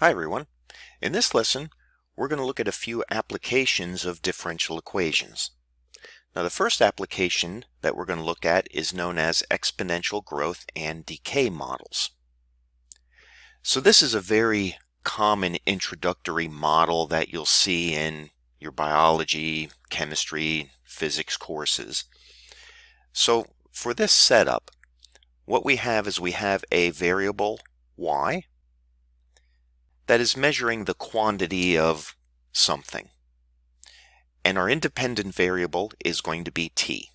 Hi everyone. In this lesson, we're going to look at a few applications of differential equations. Now the first application that we're going to look at is known as exponential growth and decay models. So this is a very common introductory model that you'll see in your biology, chemistry, physics courses. So for this setup, what we have is we have a variable y that is measuring the quantity of something. And our independent variable is going to be t.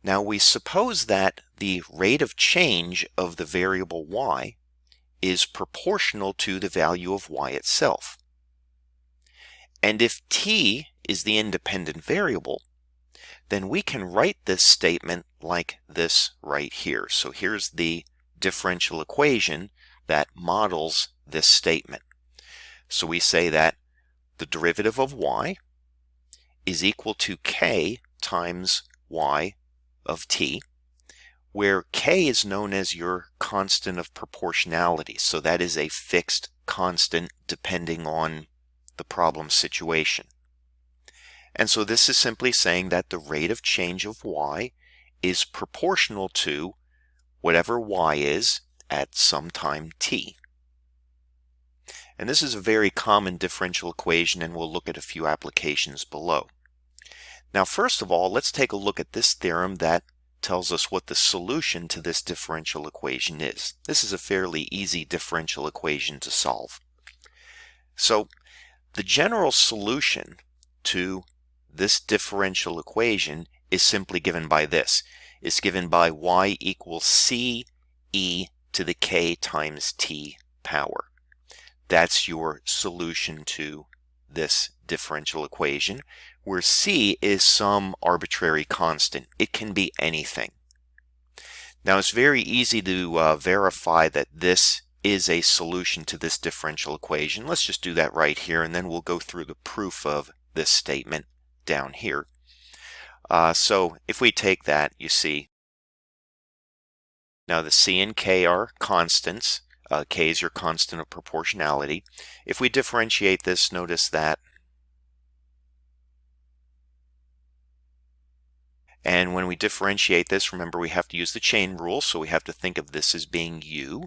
Now we suppose that the rate of change of the variable y is proportional to the value of y itself. And if t is the independent variable, then we can write this statement like this right here. So here's the differential equation that models this statement. So we say that the derivative of y is equal to k times y of t, where k is known as your constant of proportionality. So that is a fixed constant depending on the problem situation. And so this is simply saying that the rate of change of y is proportional to whatever y is at some time t. And this is a very common differential equation, and we'll look at a few applications below. Now, first of all, let's take a look at this theorem that tells us what the solution to this differential equation is. This is a fairly easy differential equation to solve. So, the general solution to this differential equation is simply given by this. It's given by y equals c e to the k times t power. That's your solution to this differential equation, where c is some arbitrary constant. It can be anything. Now it's very easy to verify that this is a solution to this differential equation. Let's just do that right here, and then we'll go through the proof of this statement down here. So if we take that, you see, now the c and k are constants. K is your constant of proportionality. If we differentiate this, notice that, and when we differentiate this, remember we have to use the chain rule, so we have to think of this as being u.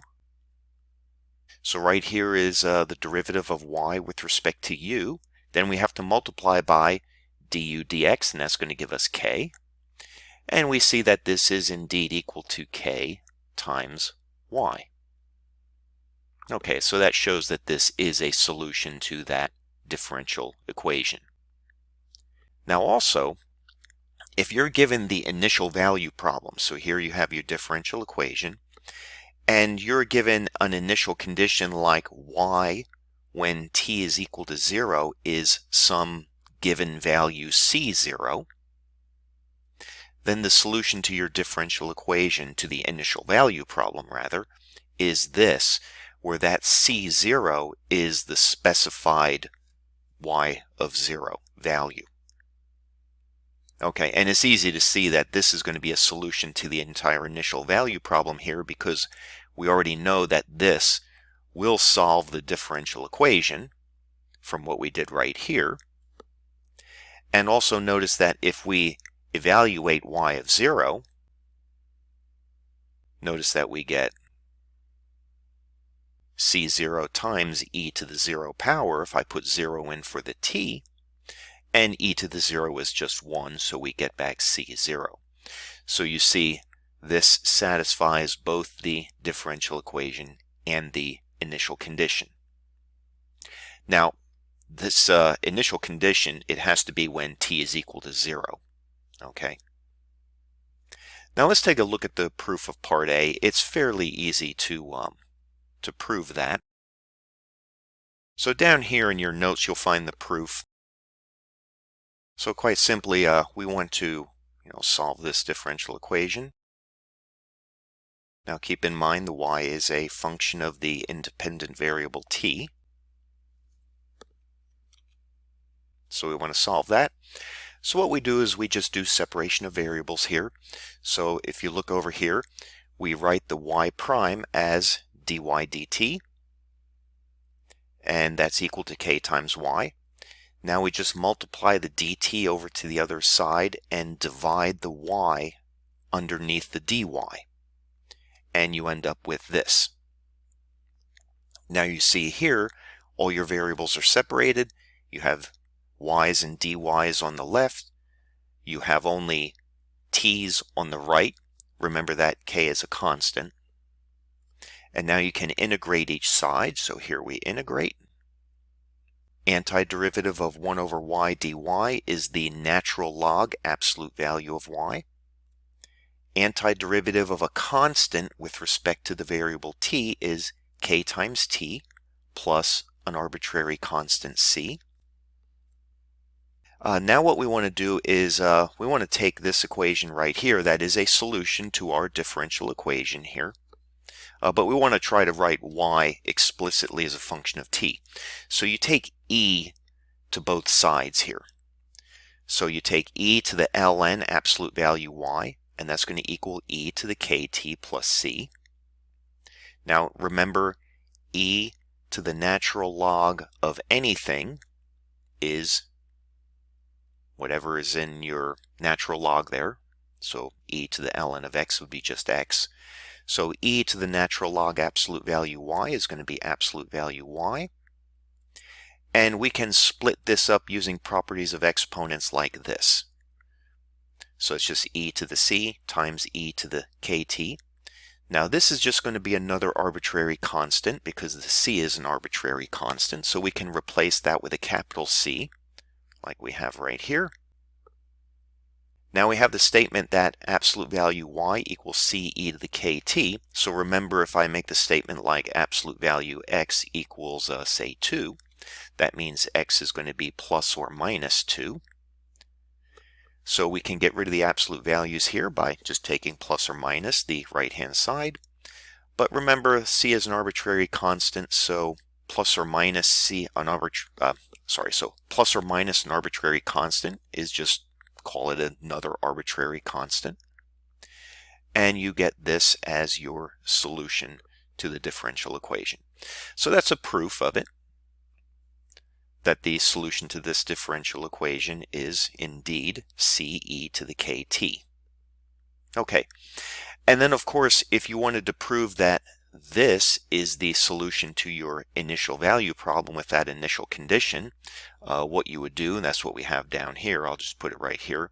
So right here is the derivative of y with respect to u. Then we have to multiply by du dx, and that's going to give us k. And we see that this is indeed equal to k times y. Okay, so that shows that this is a solution to that differential equation. Now also, if you're given the initial value problem, so here you have your differential equation, and you're given an initial condition like y when t is equal to 0 is some given value c0, then the solution to your differential equation, to the initial value problem rather, is this, where that c0 is the specified y of 0 value. Okay, and it's easy to see that this is going to be a solution to the entire initial value problem here, because we already know that this will solve the differential equation from what we did right here. And also notice that if we evaluate y of 0, notice that we get c0 times e to the 0 power if I put 0 in for the t, and e to the 0 is just 1, so we get back c0. So you see, this satisfies both the differential equation and the initial condition. Now, this initial condition, it has to be when t is equal to 0. Okay. Now let's take a look at the proof of part A. It's fairly easy to prove that. So down here in your notes you'll find the proof. So quite simply we want to solve this differential equation. Now keep in mind the y is a function of the independent variable t. So we want to solve that. So what we do is we just do separation of variables here. So if you look over here, we write the y prime as dy dt, and that's equal to k times y. Now we just multiply the dt over to the other side and divide the y underneath the dy, and you end up with this. Now you see here all your variables are separated. You have y's and dy's on the left. You have only t's on the right. Remember that k is a constant. And now you can integrate each side. So here we integrate. Antiderivative of 1 over y dy is the natural log absolute value of y. Antiderivative of a constant with respect to the variable t is k times t plus an arbitrary constant c. Now what we want to do is we want to take this equation right here that is a solution to our differential equation here. But we want to try to write y explicitly as a function of t. So you take e to both sides here. So you take e to the ln absolute value y, and that's going to equal e to the kt plus c. Now remember, e to the natural log of anything is whatever is in your natural log there. So e to the ln of x would be just x. So e to the natural log absolute value y is going to be absolute value y. And we can split this up using properties of exponents like this. So it's just e to the c times e to the kt. Now this is just going to be another arbitrary constant because the c is an arbitrary constant. So we can replace that with a capital C like we have right here. Now we have the statement that absolute value y equals c e to the kt. So remember, if I make the statement like absolute value x equals, say, 2, that means x is going to be plus or minus 2. So we can get rid of the absolute values here by just taking plus or minus the right-hand side. But remember, c is an arbitrary constant, so plus or minus c an plus or minus an arbitrary constant is just call it another arbitrary constant, and you get this as your solution to the differential equation. So that's a proof of it, that the solution to this differential equation is indeed c e to the kt. Okay, and then of course if you wanted to prove that this is the solution to your initial value problem with that initial condition, what you would do, and that's what we have down here, I'll just put it right here,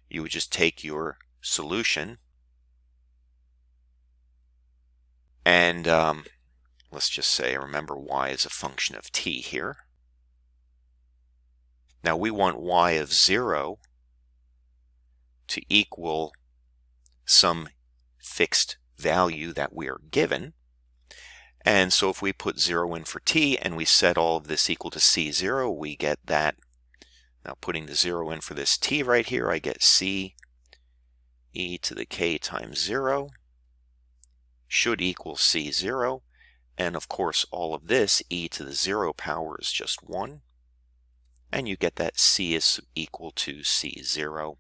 you would just take your solution and let's just say, remember y is a function of t here. Now we want y of 0 to equal some fixed value that we are given. And so if we put 0 in for t and we set all of this equal to c0, we get that. Now putting the 0 in for this t right here, I get c e to the k times 0 should equal c0. And of course all of this, e to the 0 power is just 1. And you get that c is equal to c0.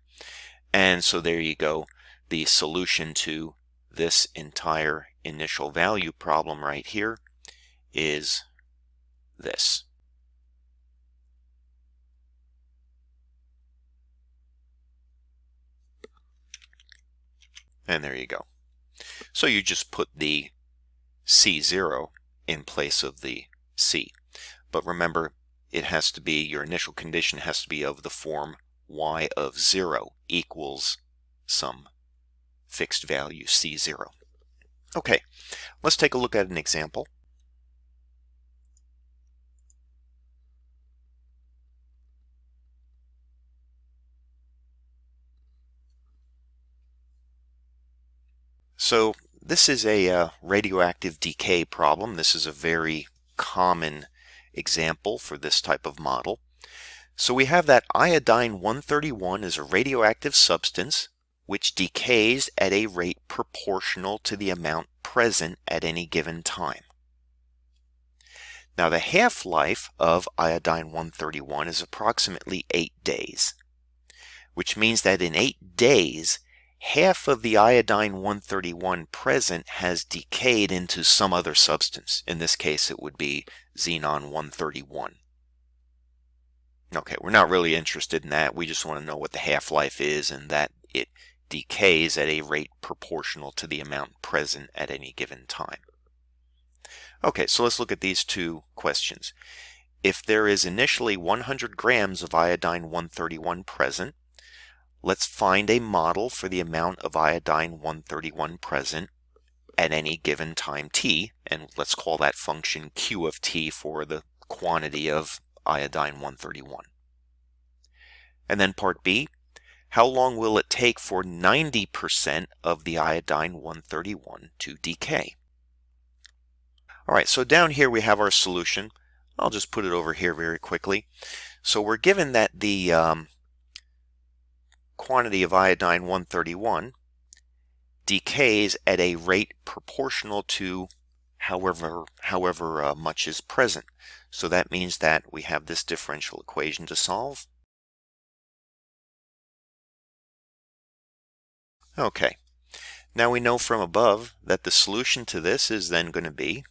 And so there you go. The solution to this entire initial value problem right here is this. And there you go. So you just put the c0 in place of the c. But remember, it has to be, your initial condition has to be of the form y of 0 equals some fixed value c0. Okay, let's take a look at an example. So this is a radioactive decay problem. This is a very common example for this type of model. So we have that iodine 131 is a radioactive substance which decays at a rate proportional to the amount present at any given time. Now the half-life of iodine 131 is approximately 8 days, which means that in 8 days half of the iodine 131 present has decayed into some other substance. In this case, it would be xenon 131. Okay, we're not really interested in that. We just want to know what the half-life is and that it decays at a rate proportional to the amount present at any given time. Okay, so let's look at these two questions. If there is initially 100 grams of iodine 131 present, let's find a model for the amount of iodine 131 present at any given time t, and let's call that function q of t for the quantity of iodine 131. And then part B, how long will it take for 90% of the iodine 131 to decay? All right, so down here we have our solution. I'll just put it over here very quickly. So we're given that the quantity of iodine 131 decays at a rate proportional to however much is present. So that means that we have this differential equation to solve. Okay, now we know from above that the solution to this is then going to be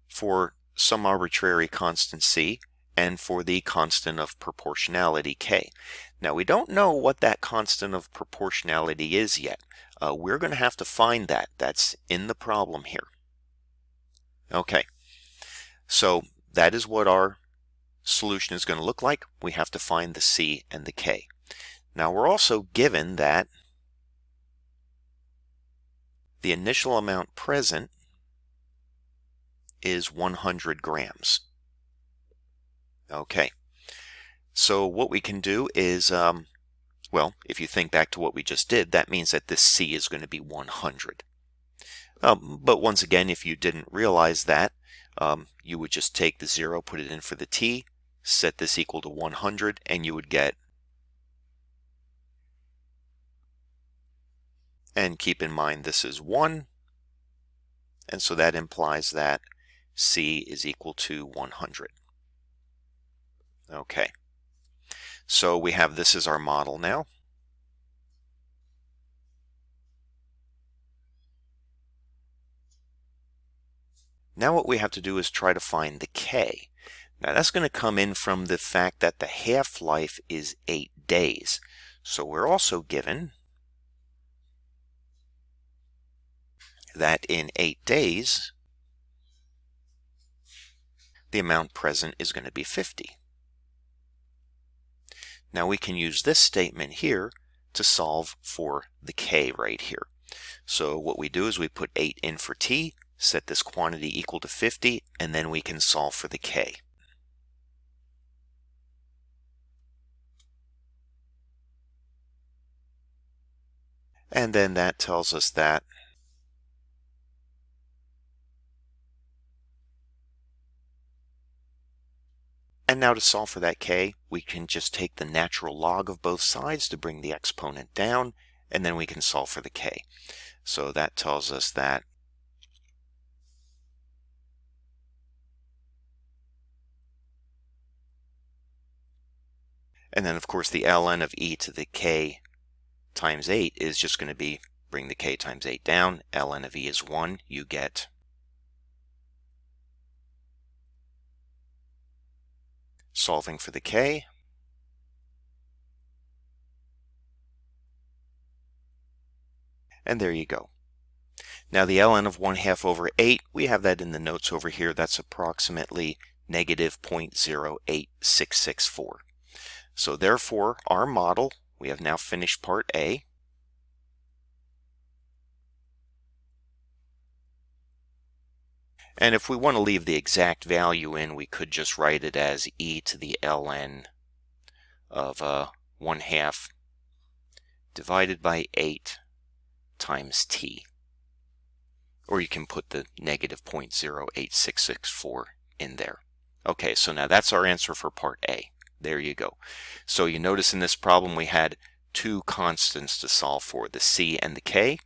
for some arbitrary constant c and for the constant of proportionality k. Now we don't know what that constant of proportionality is yet. We're going to have to find that. That's in the problem here. Okay, so that is what our solution is going to look like. We have to find the c and the k. Now we're also given that the initial amount present is 100 grams. Okay, so what we can do is, well, if you think back to what we just did, that means that this c is going to be 100. But once again, if you didn't realize that, you would just take the 0, put it in for the t, set this equal to 100, and you would get, and keep in mind this is 1, and so that implies that c is equal to 100. Okay, so we have this as our model now. Now what we have to do is try to find the k. Now that's going to come in from the fact that the half-life is 8 days. So we're also given that in 8 days, the amount present is going to be 50. Now we can use this statement here to solve for the k right here. So what we do is we put 8 in for t, set this quantity equal to 50, and then we can solve for the k. And then that tells us that and now to solve for that k, we can just take the natural log of both sides to bring the exponent down, and then we can solve for the k. So that tells us that and then of course the ln of e to the k times 8 is just going to be, bring the k times 8 down, ln of e is 1, you get solving for the k, and there you go. Now the ln of 1/2 over 8, we have that in the notes over here, that's approximately negative 0.08664. So therefore, our model, we have now finished part A. And if we want to leave the exact value in, we could just write it as e to the ln of 1/2 divided by 8 times t. Or you can put the negative 0.08664 in there. Okay, so now that's our answer for part A. There you go. So you notice in this problem we had two constants to solve for, the c and the k.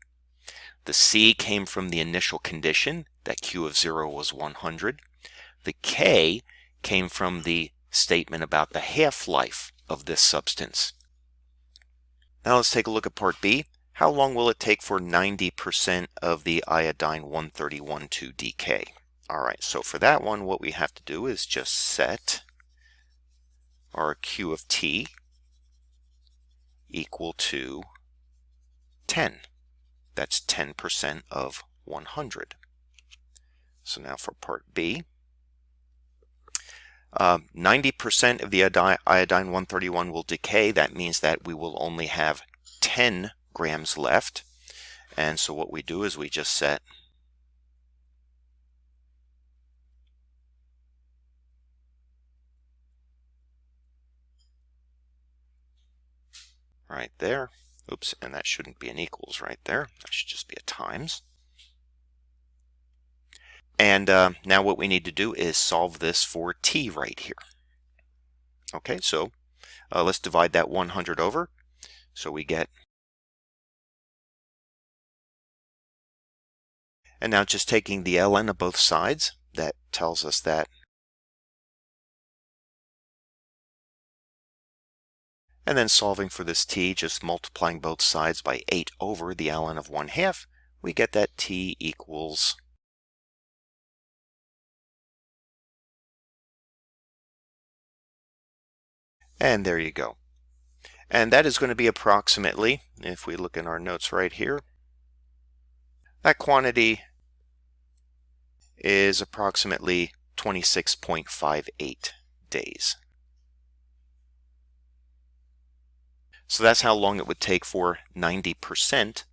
The c came from the initial condition, that q of 0 was 100. The k came from the statement about the half-life of this substance. Now let's take a look at part B. How long will it take for 90% of the iodine 131 to decay? All right, so for that one, what we have to do is just set our Q of T equal to 10. That's 10% of 100. So now for part B, 90% of the iodine 131 will decay. That means that we will only have 10 grams left. And so what we do is we just set right there. Oops, and that shouldn't be an equals right there. That should just be a times. And now what we need to do is solve this for T right here. Okay, so let's divide that 100 over. So we get, and now just taking the ln of both sides, that tells us that, and then solving for this T, just multiplying both sides by 8 over the ln of 1/2, we get that T equals, and there you go. And that is going to be approximately, if we look in our notes right here, that quantity is approximately 26.58 days. So that's how long it would take for 90%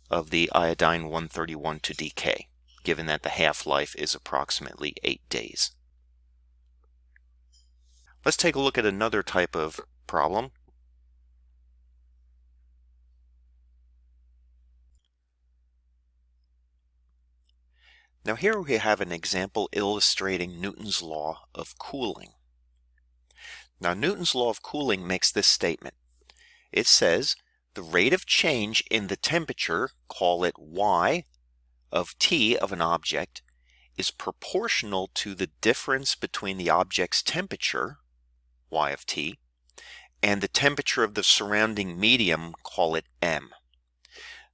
of the iodine 131 to decay, given that the half-life is approximately 8 days. Let's take a look at another type of problem. Now here we have an example illustrating Newton's law of cooling. Now Newton's law of cooling makes this statement. It says the rate of change in the temperature, call it Y, of T of an object is proportional to the difference between the object's temperature, Y of T, and the temperature of the surrounding medium, call it M.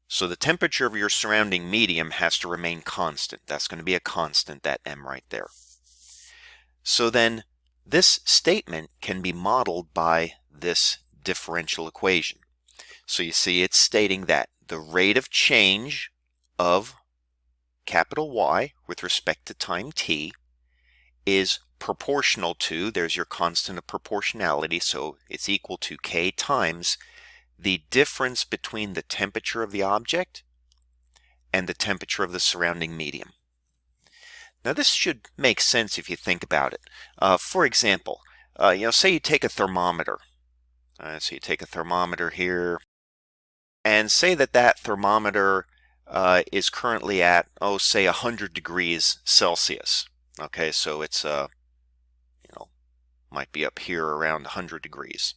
So the temperature of your surrounding medium has to remain constant. That's going to be a constant, that M right there. So then this statement can be modeled by this differential equation. So you see it's stating that the rate of change of capital Y with respect to time t is proportional to, there's your constant of proportionality, so it's equal to K times the difference between the temperature of the object and the temperature of the surrounding medium. Now this should make sense if you think about it. For example, say you take a thermometer. So you take a thermometer here, and say that thermometer is currently at, say 100 degrees Celsius. Okay, so it's might be up here around 100 degrees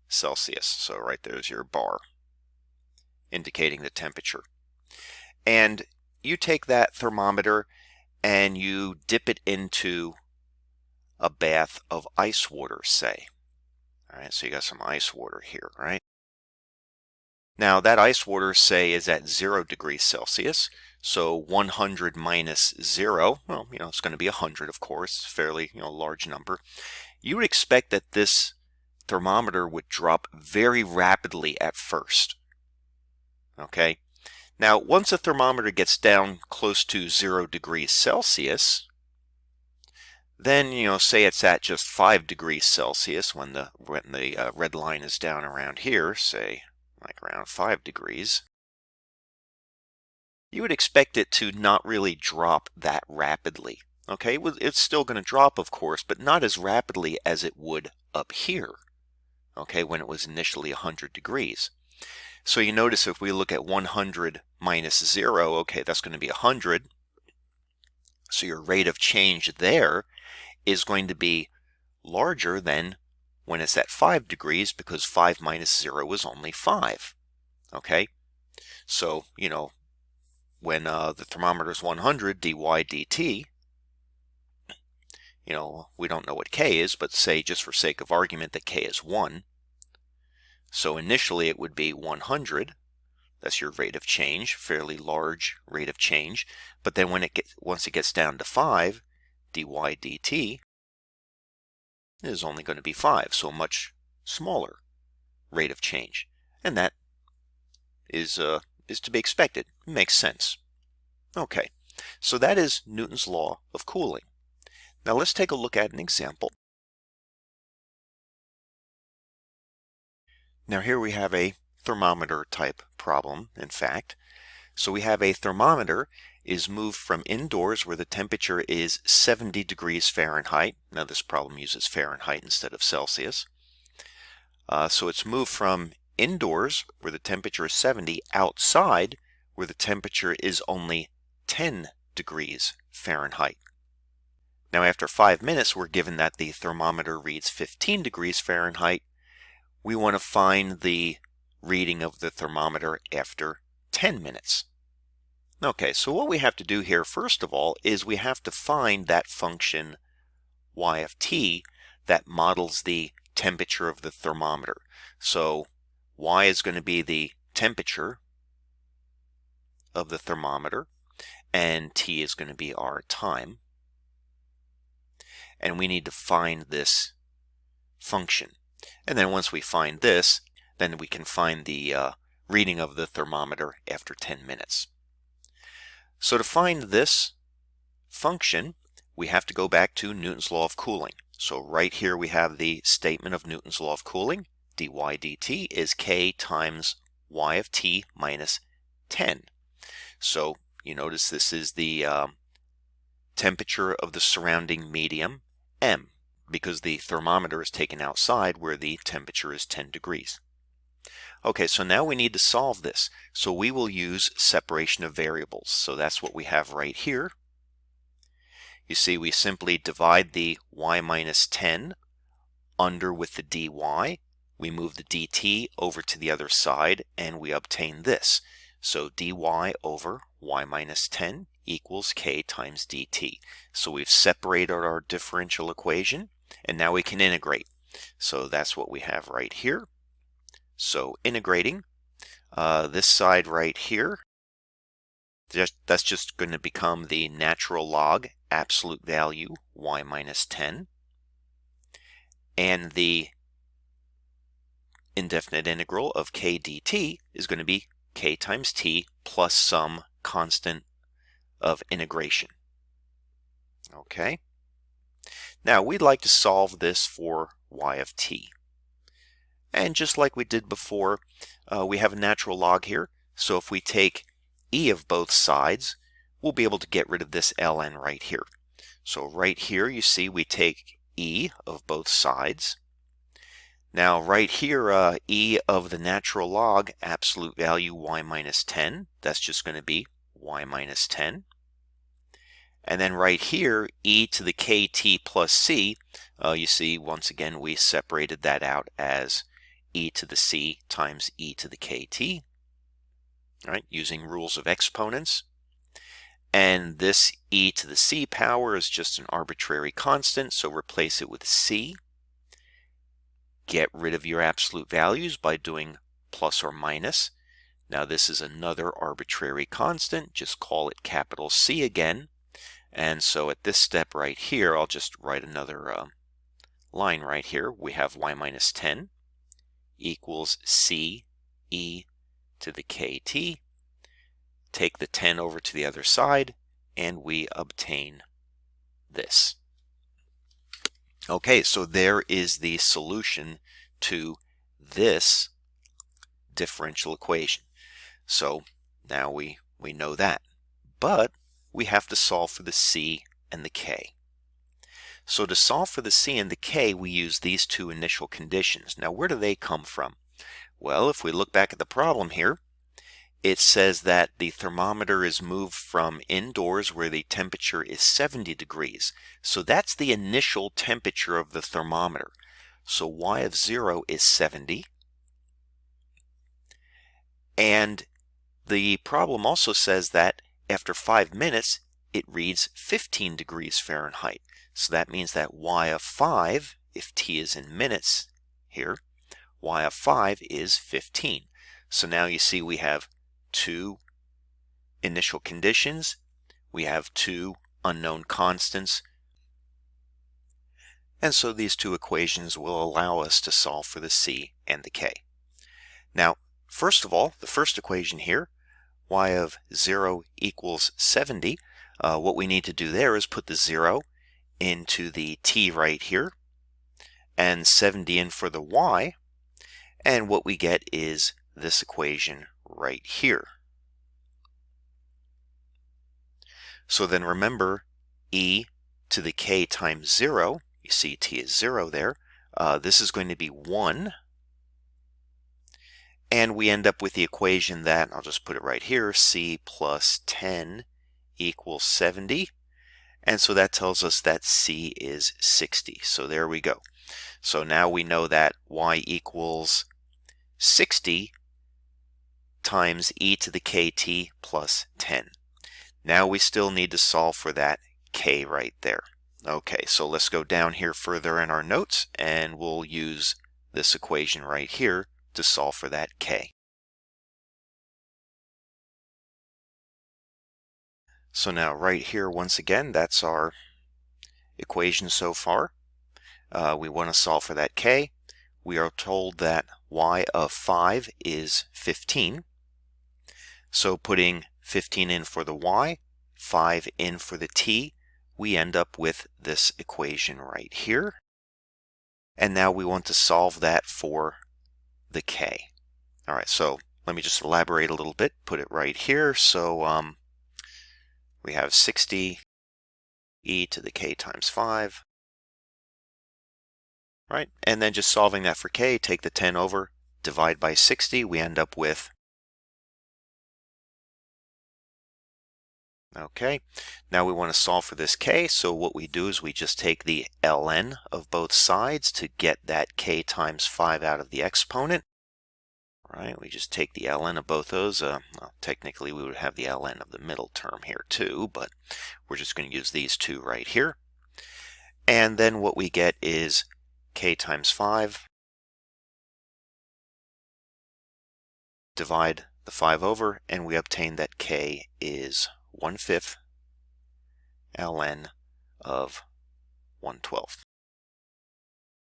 Celsius. So right there's your bar indicating the temperature. And you take that thermometer and you dip it into a bath of ice water, say. All right, so you got some ice water here, right? Now that ice water, say, is at 0 degrees Celsius. So 100 minus 0, well, it's going to be 100, of course, fairly, large number. You would expect that this thermometer would drop very rapidly at first. Okay. Now, once a thermometer gets down close to 0 degrees Celsius, then, say it's at just 5 degrees Celsius when the red line is down around here, say, like around 5 degrees, you would expect it to not really drop that rapidly. Okay, it's still going to drop, of course, but not as rapidly as it would up here, okay, when it was initially 100 degrees. So you notice if we look at 100 minus 0, okay, that's going to be 100. So your rate of change there is going to be larger than when it's at 5 degrees, because 5 minus 0 is only 5. Okay, so, when the thermometer is 100, dy dt, we don't know what K is, but say, just for sake of argument, that K is 1. So initially it would be 100. That's your rate of change, fairly large rate of change. But then once it gets down to 5, dy dt is only going to be 5, so a much smaller rate of change. And that is to be expected. It makes sense. Okay, so that is Newton's law of cooling. Now let's take a look at an example. Now here we have a thermometer type problem, in fact. So we have a thermometer is moved from indoors where the temperature is 70 degrees Fahrenheit. Now this problem uses Fahrenheit instead of Celsius. So it's moved from indoors where the temperature is 70 outside where the temperature is only 10 degrees Fahrenheit. Now after 5 minutes we're given that the thermometer reads 15 degrees Fahrenheit. We want to find the reading of the thermometer after 10 minutes. Okay, so what we have to do here first of all is we have to find that function y of t that models the temperature of the thermometer. So y is going to be the temperature of the thermometer and t is going to be our time. And we need to find this function. And then once we find this, then we can find the reading of the thermometer after 10 minutes. So to find this function, we have to go back to Newton's law of cooling. So right here we have the statement of Newton's law of cooling. dy dt is k times y of t minus 10. So you notice this is the temperature of the surrounding medium, m, because the thermometer is taken outside where the temperature is 10 degrees. Okay, so now we need to solve this. So we will use separation of variables. So that's what we have right here. You see, we simply divide the y minus 10 under with the dy. We move the dt over to the other side and we obtain this. So dy over y minus 10 equals k times dt. So we've separated our differential equation and now we can integrate. So that's what we have right here. So integrating this side right here, that's just going to become the natural log absolute value y minus 10. And the indefinite integral of k dt is going to be k times t plus some constant of integration. Okay. Now we'd like to solve this for y of t. And just like we did before, we have a natural log here. So if we take e of both sides, we'll be able to get rid of this ln right here. So right here you see we take e of both sides. Now right here, e of the natural log, absolute value y minus 10, that's just going to be y minus 10. And then right here, e to the kt plus c, you see once again we separated that out as e to the c times e to the kt, right, using rules of exponents. And this e to the c power is just an arbitrary constant, so replace it with c. Get rid of your absolute values by doing plus or minus. Now this is another arbitrary constant, just call it capital C again. And so at this step right here, I'll just write another line right here. We have y minus 10 equals c e to the kt. Take the 10 over to the other side, and we obtain this. Okay, so there is the solution to this differential equation. So now we know that. But we have to solve for the c and the k. So to solve for the c and the k, we use these two initial conditions. Now where do they come from? Well, if we look back at the problem here, it says that the thermometer is moved from indoors where the temperature is 70 degrees. So that's the initial temperature of the thermometer. So y of 0 is 70. And the problem also says that after 5 minutes, it reads 15 degrees Fahrenheit. So that means that y of 5, if t is in minutes here, y of 5 is 15. So now you see we have two initial conditions, we have two unknown constants, and so these two equations will allow us to solve for the c and the k. Now, first of all, the first equation here, y of 0 equals 70, what we need to do there is put the 0 into the t right here, and 70 in for the y, and what we get is this equation right here. So then remember, e to the k times 0, you see t is 0 there, this is going to be 1, and we end up with the equation that, I'll just put it right here, c plus 10 equals 70, and so that tells us that c is 60. So there we go. So now we know that y equals 60 times e to the kt plus 10. Now we still need to solve for that k right there. Okay, so let's go down here further in our notes, and we'll use this equation right here to solve for that k. So now right here, once again, that's our equation so far. We want to solve for that k. We are told that y of 5 is 15. So putting 15 in for the y, 5 in for the t, we end up with this equation right here. And now we want to solve that for the k. All right, so let me just elaborate a little bit, put it right here. So we have 60 e to the k times 5. Right, and then just solving that for k, take the 10 over, divide by 60, we end up with, okay, now we want to solve for this k, so what we do is we just take the ln of both sides to get that k times 5 out of the exponent. Right, we just take the ln of both those. Well, technically we would have the ln of the middle term here too, but we're just going to use these two right here. And then what we get is k times 5, divide the 5 over, and we obtain that k is 1/5 ln of 1/12.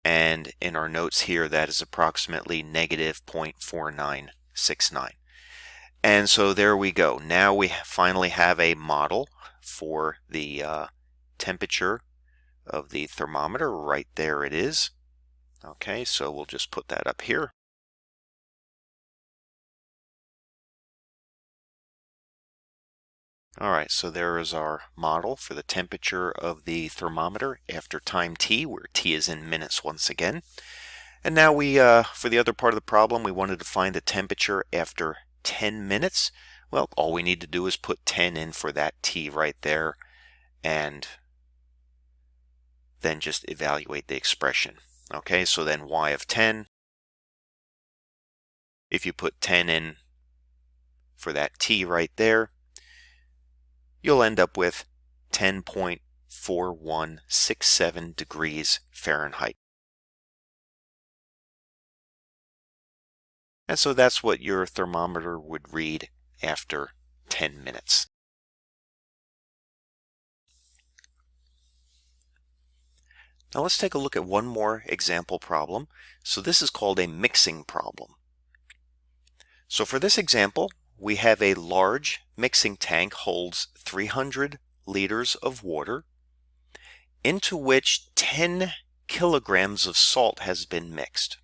And in our notes here, that is approximately negative 0.4969. And so there we go. Now we finally have a model for the temperature of the thermometer. Right there it is. Okay, so we'll just put that up here. All right, so there is our model for the temperature of the thermometer after time t, where t is in minutes once again. And now we, for the other part of the problem, we wanted to find the temperature after 10 minutes. Well, all we need to do is put 10 in for that t right there, and then just evaluate the expression. Okay, so then y of 10, if you put 10 in for that t right there, you'll end up with 10.4167 degrees Fahrenheit. And so that's what your thermometer would read after 10 minutes. Now let's take a look at one more example problem. So this is called a mixing problem. So for this example, we have a large mixing tank holds 300 liters of water, into which 10 kilograms of salt has been mixed.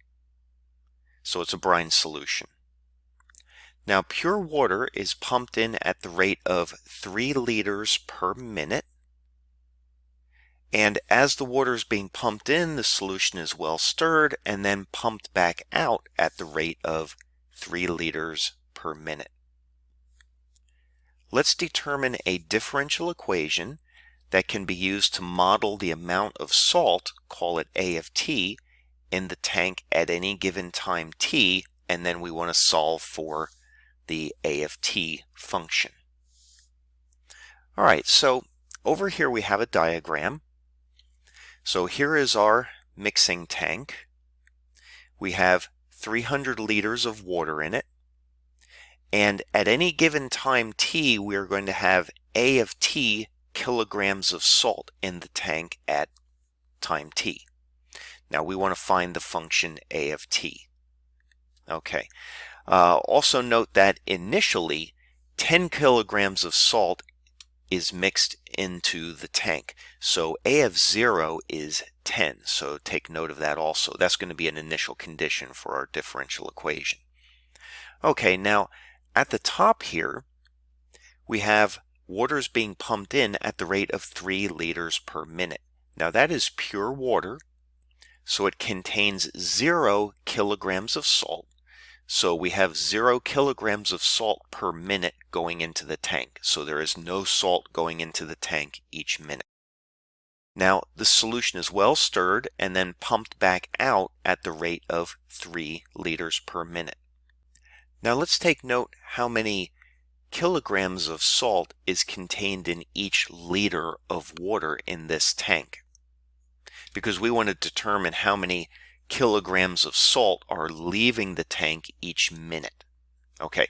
So it's a brine solution. Now pure water is pumped in at the rate of 3 liters per minute. And as the water is being pumped in, the solution is well stirred and then pumped back out at the rate of 3 liters per minute. Let's determine a differential equation that can be used to model the amount of salt, call it A of t, in the tank at any given time t, and then we want to solve for the A of t function. All right, so over here we have a diagram. So here is our mixing tank. We have 300 liters of water in it. And at any given time t, we are going to have A of t kilograms of salt in the tank at time t. Now we want to find the function A of t. Okay. Also note that initially 10 kilograms of salt is mixed into the tank. So A of 0 is 10. So take note of that also. That's going to be an initial condition for our differential equation. Okay, now at the top here, we have water is being pumped in at the rate of 3 liters per minute. Now that is pure water, so it contains 0 kilograms of salt. So we have 0 kilograms of salt per minute going into the tank. So there is no salt going into the tank each minute. Now the solution is well stirred and then pumped back out at the rate of 3 liters per minute. Now let's take note how many kilograms of salt is contained in each liter of water in this tank, because we want to determine how many kilograms of salt are leaving the tank each minute. Okay,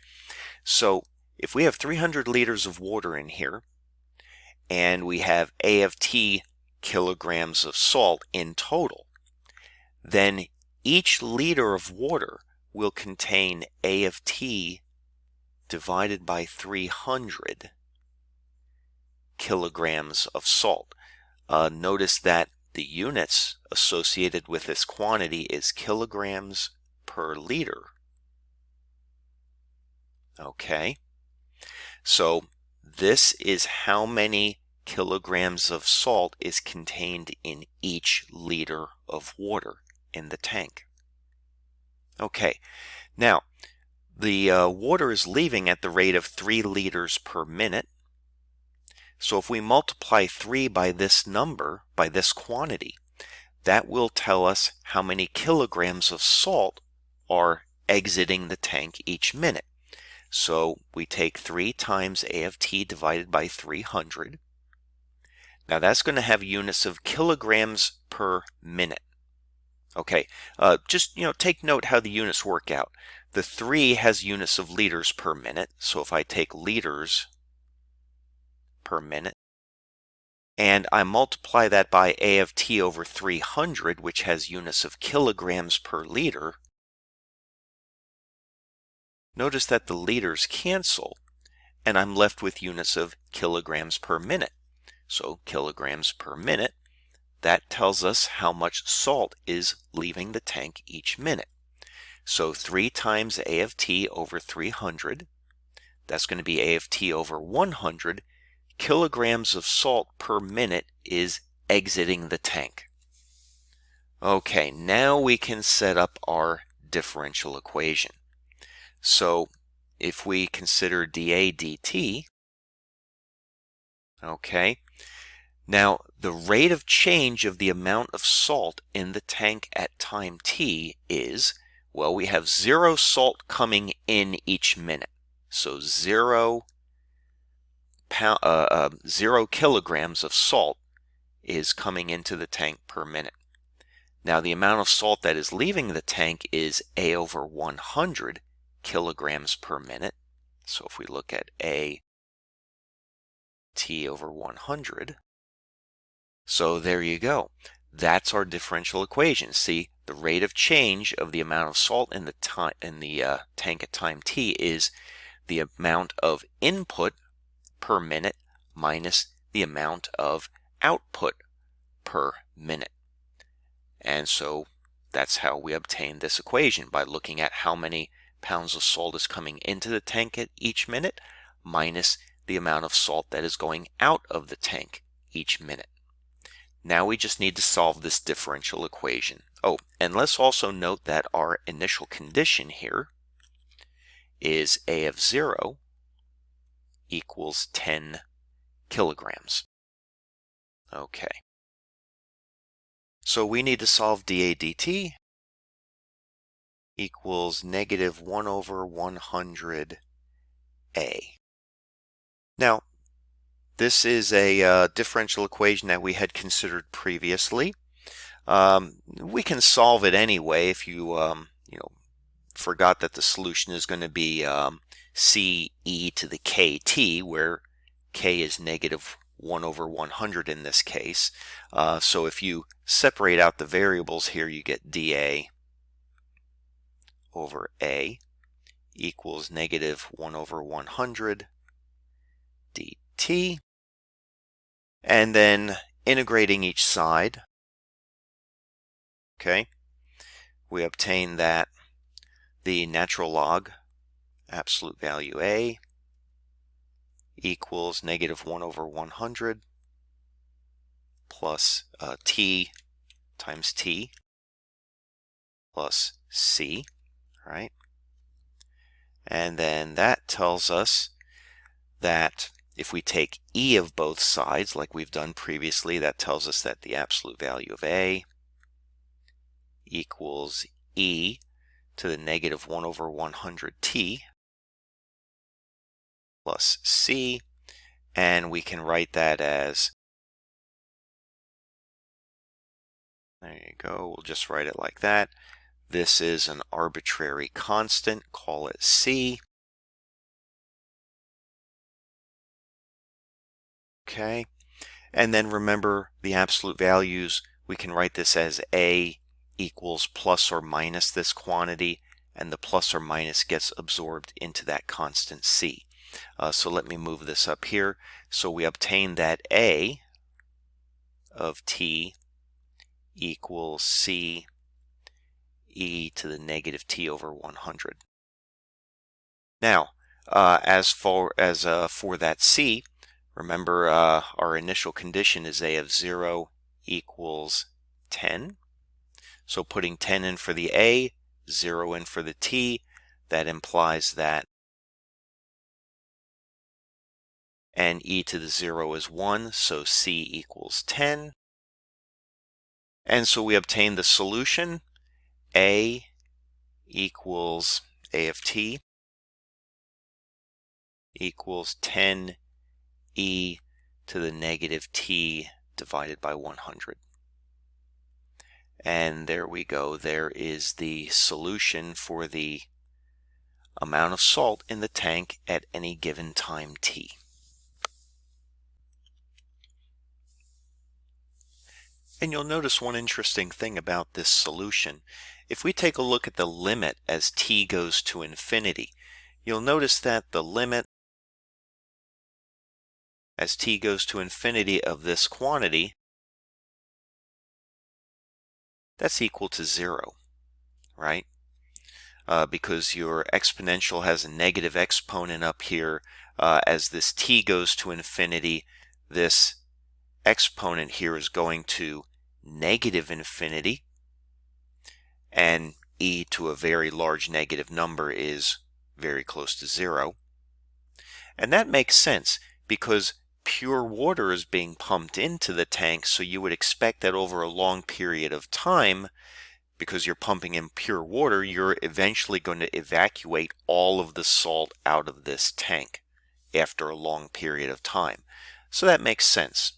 so if we have 300 liters of water in here and we have A of t kilograms of salt in total, then each liter of water will contain A of t divided by 300 kilograms of salt. Notice that the units associated with this quantity is kilograms per liter. Okay, so this is how many kilograms of salt is contained in each liter of water in the tank. Okay, now the water is leaving at the rate of 3 liters per minute. So if we multiply 3 by this number, by this quantity, that will tell us how many kilograms of salt are exiting the tank each minute. So we take 3 times A of t divided by 300. Now that's going to have units of kilograms per minute. Okay, just take note how the units work out. The 3 has units of liters per minute, so if I take liters per minute and I multiply that by A of t over 300, which has units of kilograms per liter, notice that the liters cancel and I'm left with units of kilograms per minute. So kilograms per minute, that tells us how much salt is leaving the tank each minute. So 3 times A of t over 300, that's going to be A of t over 100. Kilograms of salt per minute is exiting the tank. Okay, now we can set up our differential equation. So if we consider dA dt, okay, now the rate of change of the amount of salt in the tank at time t is, well, we have 0 salt coming in each minute. So 0 kilograms of salt is coming into the tank per minute. Now the amount of salt that is leaving the tank is A over 100 kilograms per minute. So if we look at A t over 100, so there you go. That's our differential equation. See, the rate of change of the amount of salt in the tank at time t is the amount of input per minute minus the amount of output per minute. And so that's how we obtain this equation, by looking at how many pounds of salt is coming into the tank at each minute minus the amount of salt that is going out of the tank each minute. Now we just need to solve this differential equation. Oh, and let's also note that our initial condition here is A of 0 equals 10 kilograms. Okay. So we need to solve dA dt equals negative 1 over 100 A. Now, this is a differential equation that we had considered previously. We can solve it anyway if you forgot that the solution is going to be C e to the kt, where k is negative 1 over 100 in this case. So if you separate out the variables here, you get dA over A equals negative 1 over 100 dt. And then integrating each side, okay, we obtain that the natural log absolute value A equals negative 1 over 100 plus t times t plus c, right? And then that tells us that if we take e of both sides, like we've done previously, that tells us that the absolute value of A equals e to the negative 1 over 100t plus c, and we can write that as, there you go, we'll just write it like that. This is an arbitrary constant, call it c. Okay, and then remember the absolute values, we can write this as A equals plus or minus this quantity, and the plus or minus gets absorbed into that constant c. So let me move this up here. So we obtain that A of t equals c e to the negative t over 100. Now, as for that c, remember our initial condition is A of 0 equals 10. So putting 10 in for the A, 0 in for the t, that implies that and e to the 0 is 1, so c equals 10. And so we obtain the solution, A equals A of t equals 10 e to the negative t divided by 100. And there we go. There is the solution for the amount of salt in the tank at any given time t. And you'll notice one interesting thing about this solution. If we take a look at the limit as t goes to infinity, you'll notice that the limit as t goes to infinity of this quantity, that's equal to 0, right? Because your exponential has a negative exponent up here. As this t goes to infinity, this exponent here is going to negative infinity, and e to a very large negative number is very close to 0. And that makes sense because pure water is being pumped into the tank, so you would expect that over a long period of time, because you're pumping in pure water, you're eventually going to evacuate all of the salt out of this tank after a long period of time. So that makes sense.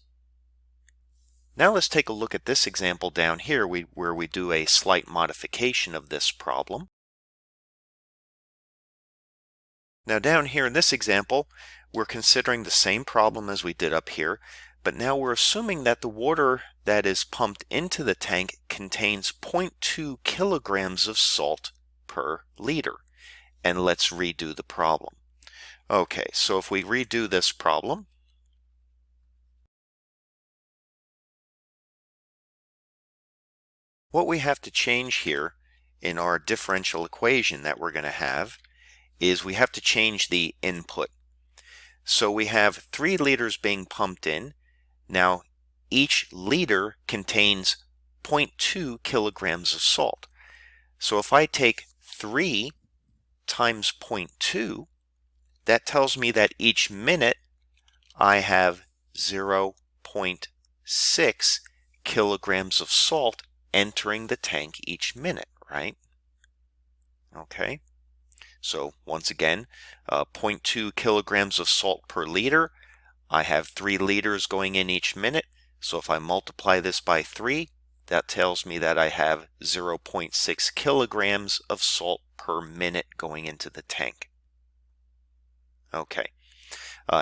Now let's take a look at this example down here where we do a slight modification of this problem. Now down here in this example, we're considering the same problem as we did up here, but now we're assuming that the water that is pumped into the tank contains 0.2 kilograms of salt per liter. And let's redo the problem. Okay, so if we redo this problem, what we have to change here in our differential equation that we're going to have is we have to change the input. So we have 3 liters being pumped in. Now each liter contains 0.2 kilograms of salt. So if I take 3 times 0.2, that tells me that each minute I have 0.6 kilograms of salt entering the tank each minute, right? Okay. So once again, 0.2 kilograms of salt per liter. I have 3 liters going in each minute. So if I multiply this by 3, that tells me that I have 0.6 kilograms of salt per minute going into the tank. Okay.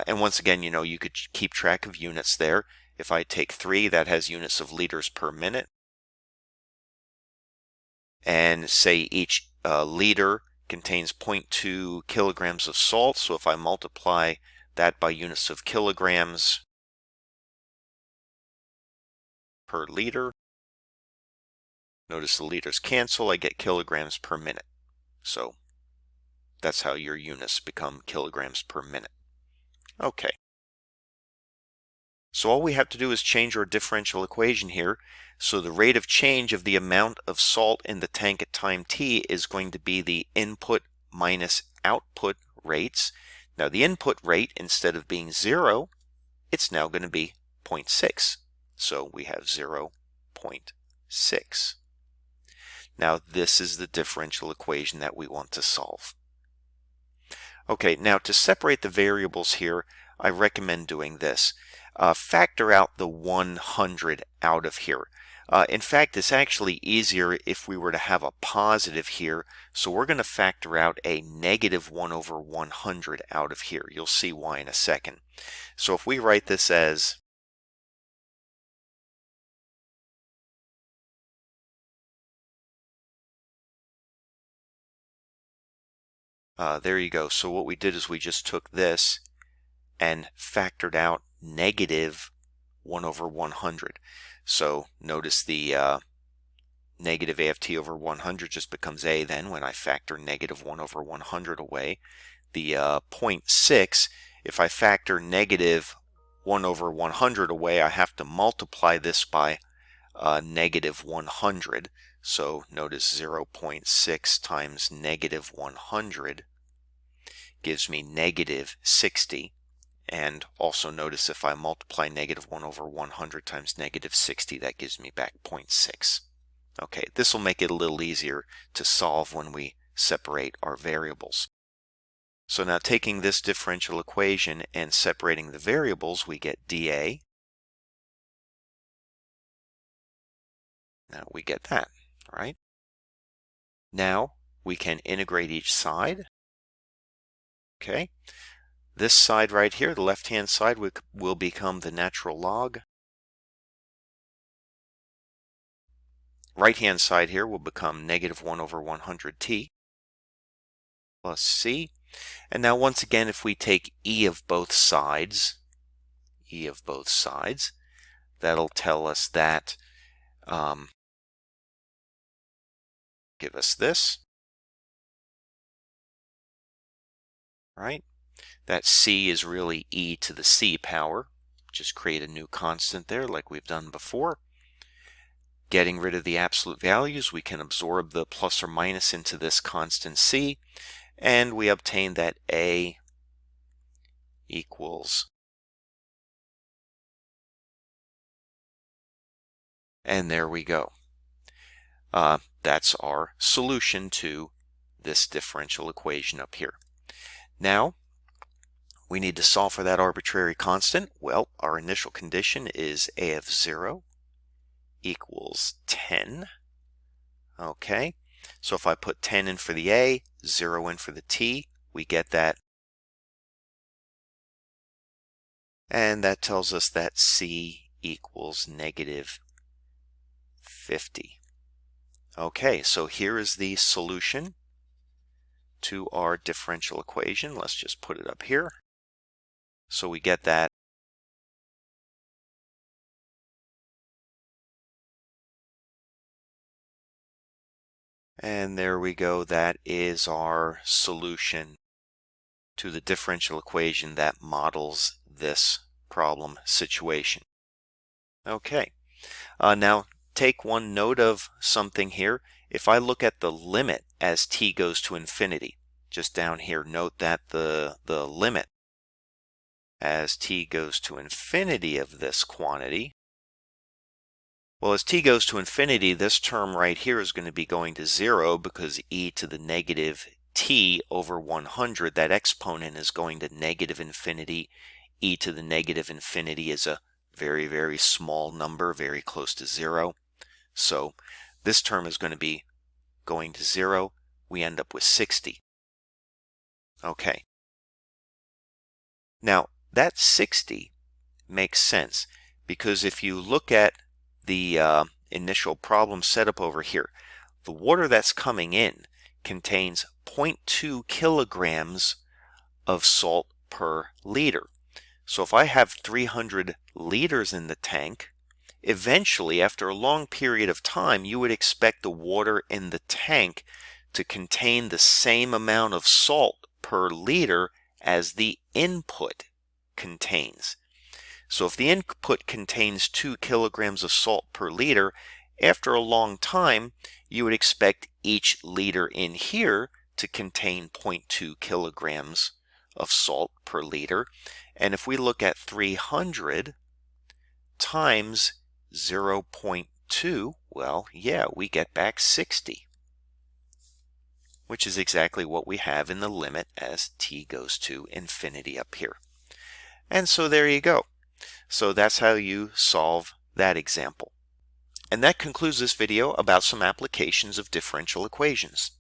And once again, you could keep track of units there. If I take 3, that has units of liters per minute. And say each liter contains 0.2 kilograms of salt. So if I multiply that by units of kilograms per liter, notice the liters cancel, I get kilograms per minute. So that's how your units become kilograms per minute. Okay. So all we have to do is change our differential equation here. So the rate of change of the amount of salt in the tank at time t is going to be the input minus output rates. Now the input rate, instead of being 0, it's now going to be 0.6. So we have 0.6. Now this is the differential equation that we want to solve. Okay, now to separate the variables here, I recommend doing this. Factor out the 100 out of here. In fact, it's actually easier if we were to have a positive here. So we're going to factor out a negative 1 over 100 out of here. You'll see why in a second. So if we write this as there you go. So what we did is we just took this and factored out negative 1 over 100. So notice the negative a of t over 100 just becomes a then when I factor negative 1 over 100 away. The 0.6, if I factor negative 1 over 100 away, I have to multiply this by negative 100. So notice 0.6 times negative 100 gives me negative 60. And also notice if I multiply negative 1 over 100 times negative 60, that gives me back 0.6. Okay, this will make it a little easier to solve when we separate our variables. So now taking this differential equation and separating the variables, we get dA. Now we get that, right? Now we can integrate each side. Okay. This side right here, the left-hand side, will become the natural log. Right-hand side here will become negative 1 over 100t plus c. And now once again, if we take e of both sides, that'll tell us that, give us this, right? That c is really e to the c power. Just create a new constant there like we've done before. Getting rid of the absolute values, we can absorb the plus or minus into this constant c, and we obtain that a equals, and there we go. That's our solution to this differential equation up here. Now, we need to solve for that arbitrary constant. Well, our initial condition is a of 0 equals 10. Okay, so if I put 10 in for the a, 0 in for the t, we get that. And that tells us that c equals negative 50. Okay, so here is the solution to our differential equation. Let's just put it up here. So we get that. And there we go. That is our solution to the differential equation that models this problem situation. Okay, now take one note of something here. If I look at the limit as t goes to infinity, just down here, note that the limit as t goes to infinity of this quantity, well, as t goes to infinity, this term right here is going to be going to 0 because e to the negative t over 100, that exponent is going to negative infinity. E to the negative infinity is a very, very small number, very close to 0. So this term is going to be going to 0, we end up with 60. Okay. Now, that 60 makes sense because if you look at the initial problem setup over here, the water that's coming in contains 0.2 kilograms of salt per liter. So if I have 300 liters in the tank, eventually, after a long period of time, you would expect the water in the tank to contain the same amount of salt per liter as the input contains. So if the input contains 2 kilograms of salt per liter, after a long time, you would expect each liter in here to contain 0.2 kilograms of salt per liter. And if we look at 300 times 0.2, well, yeah, we get back 60, which is exactly what we have in the limit as t goes to infinity up here. And so there you go. So that's how you solve that example. And that concludes this video about some applications of differential equations.